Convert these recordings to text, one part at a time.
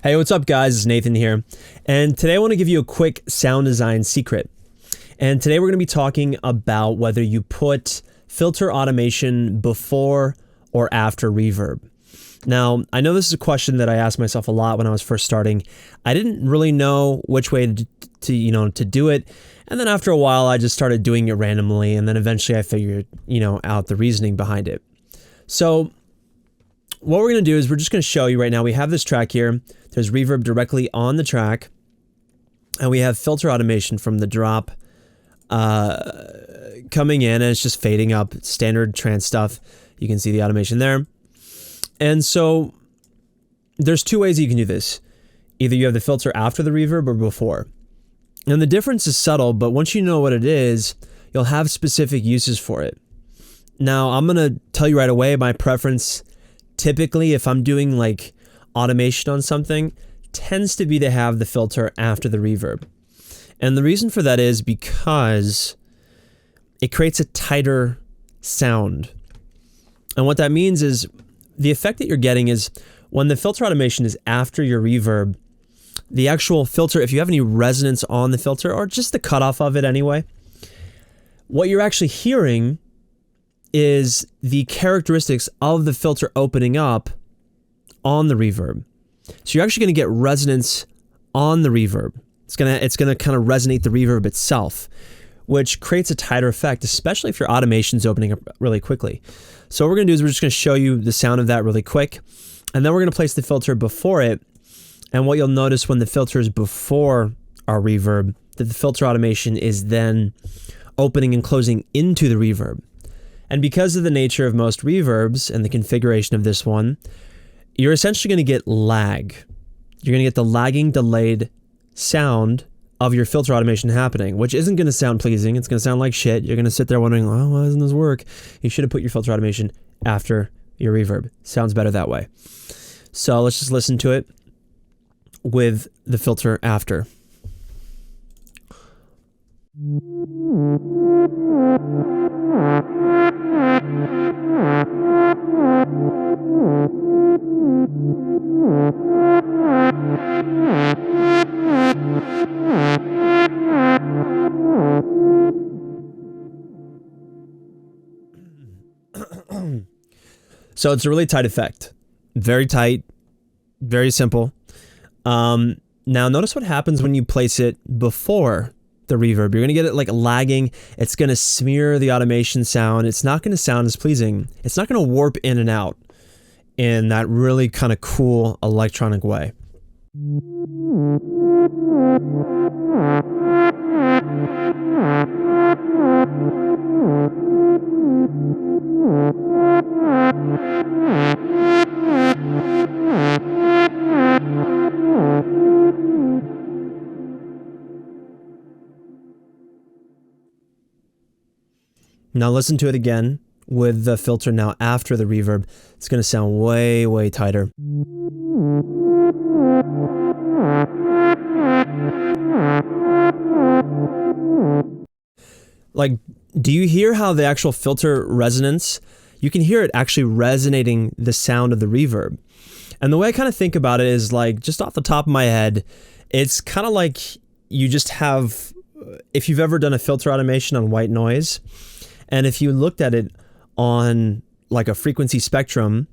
Hey, what's up guys? It's Nathan here. And today I want to give you a quick sound design secret. And today we're going to be talking about whether you put filter automation before or after reverb. Now, I know this is a question that I asked myself a lot when I was first starting. I didn't really know which way to do it. And then after a while, I just started doing it randomly. And then eventually I figured, out the reasoning behind it. So what we're going to do is we're just going to show you right now. We have this track here. There's reverb directly on the track. And we have filter automation from the drop coming in, and it's just fading up. Standard trance stuff. You can see the automation there. And so there's two ways you can do this. Either you have the filter after the reverb or before. And the difference is subtle, but once you know what it is, you'll have specific uses for it. Now, I'm going to tell you right away my preference. Typically, if I'm doing like automation on something, tends to be to have the filter after the reverb. And the reason for that is because it creates a tighter sound. And what that means is the effect that you're getting is when the filter automation is after your reverb, the actual filter, if you have any resonance on the filter or just the cutoff of it anyway, what you're actually hearing is the characteristics of the filter opening up on the reverb. So you're actually going to get resonance on the reverb. It's gonna kind of resonate the reverb itself, which creates a tighter effect, especially if your automation's opening up really quickly. So what we're gonna do is we're just gonna show you the sound of that really quick, and then we're gonna place the filter before it. And what you'll notice when the filter is before our reverb, that the filter automation is then opening and closing into the reverb. And because of the nature of most reverbs and the configuration of this one, you're essentially going to get lag. You're going to get the lagging, delayed sound of your filter automation happening, which isn't going to sound pleasing. It's going to sound like shit. You're going to sit there wondering, oh, why doesn't this work? You should have put your filter automation after your reverb. Sounds better that way. So let's just listen to it with the filter after. So it's a really tight effect. Very tight, very simple. Now notice what happens when you place it before the reverb. You're going to get it like lagging. It's going to smear the automation sound. It's not going to sound as pleasing. It's not going to warp in and out in that really kind of cool electronic way. Now listen to it again with the filter now after the reverb. It's going to sound way, way tighter. Like, do you hear how the actual filter resonance, you can hear it actually resonating the sound of the reverb. And the way I kind of think about it is like, just off the top of my head, it's kind of like you just have, if you've ever done a filter automation on white noise, and if you looked at it on like a frequency spectrum,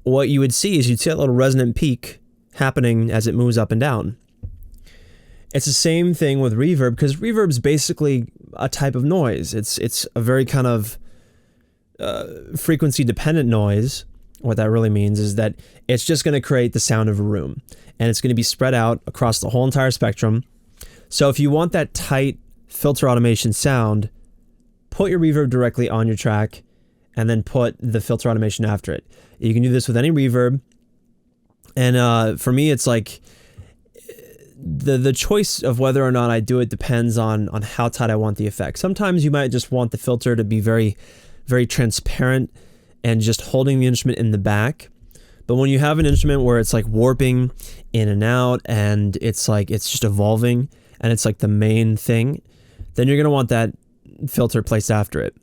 what you would see is you'd see that little resonant peak happening as it moves up and down. It's the same thing with reverb, because reverb is basically a type of noise. It's a very kind of frequency dependent noise. What that really means is that it's just going to create the sound of a room, and it's going to be spread out across the whole entire spectrum. So if you want that tight filter automation sound, put your reverb directly on your track and then put the filter automation after it. You can do this with any reverb. And for me, it's like the choice of whether or not I do it depends on how tight I want the effect. Sometimes you might just want the filter to be very, very transparent and just holding the instrument in the back. But when you have an instrument where it's like warping in and out and it's like it's just evolving and it's like the main thing, then you're going to want that filter placed after it.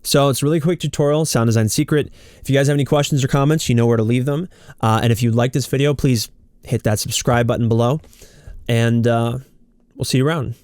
So it's a really quick tutorial, sound design secret. If you guys have any questions or comments, you know where to leave them. And if you like this video, please hit that subscribe button below, and we'll see you around.